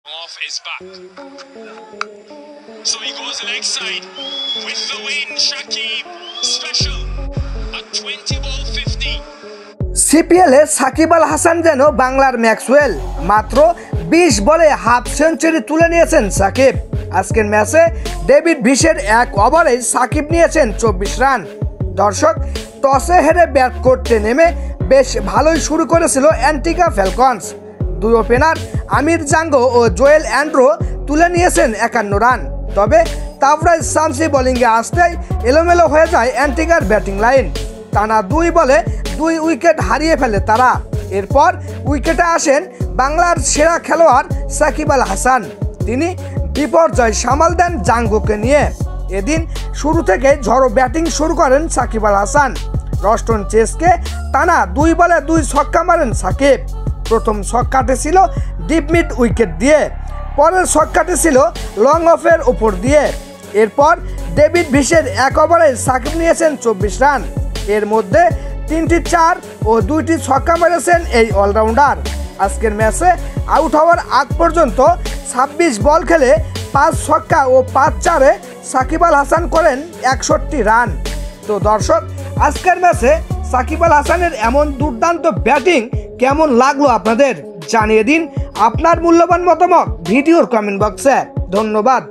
Off is back. So he goes the leg side with the win. Shakib special at 20 ball 50. CPL এ সাকিব আল হাসান যেন বাংলার Maxwell. মাত্র 20 বলে half century তুলে নিয়েছেন সাকিব। আজকের ম্যাচে ডেভিড ভিসের এক ওভারে সাকিব নিয়েছেন 24 রান। দর্শক, টসে হেরে ব্যাট করতে নেমে বেশ ভালোই শুরু করেছিল অ্যান্টিগা ফ্যালকনস। দুই ওপেনার আমির জাঙ্গো ও জোয়েল অ্যান্ড্রো তুলে নিয়েছেন 51 রান। তবে তাবরাজ শামসি বোলিংয়ে আসতেই এলোমেলো হয়ে যায় অ্যান্টিগার ব্যাটিং লাইন। টানা 2 বলে 2 উইকেট হারিয়ে ফেলে তারা। এরপর উইকেটে আসেন বাংলার সেরা খেলোয়াড় সাকিব আল হাসান। তিনি বিপর্যয় সামাল দেন জাঙ্গোকে নিয়ে। এদিন শুরু থেকে ঝড়ো ব্যাটিং শুরু করেন সাকিব আল হাসান। রস্টন চেসকে টানা 2 বলে 2 ছক্কা মারেন সাকিব। প্রথম ছক্কাটি ছিল ডিপ মিড উইকেট দিয়ে, পরের ছক্কাটি ছিল লং অফের উপর দিয়ে। এরপর ডেভিড ভিসের এক ওভারে সাকিব নিয়েছেন 24 রান। এর মধ্যে 3টি 4 ও 2টি ছক্কা মেরেছেন এই অলরাউন্ডার। আজকের ম্যাচে আউট হওয়ার আগ পর্যন্ত 26 বল খেলে 5 ছক্কা ও 5 চারে সাকিব আল হাসান করেন 61 রান। তো দর্শক, আজকের ম্যাচে সাকিব আল হাসানের এমন দুর্দান্ত ব্যাটিং কেমন লাগলো আপনাদের জানিয়ে দিন আপনার মূল্যবান মতামত ভিডিওর কমেন্ট বক্সে। ধন্যবাদ।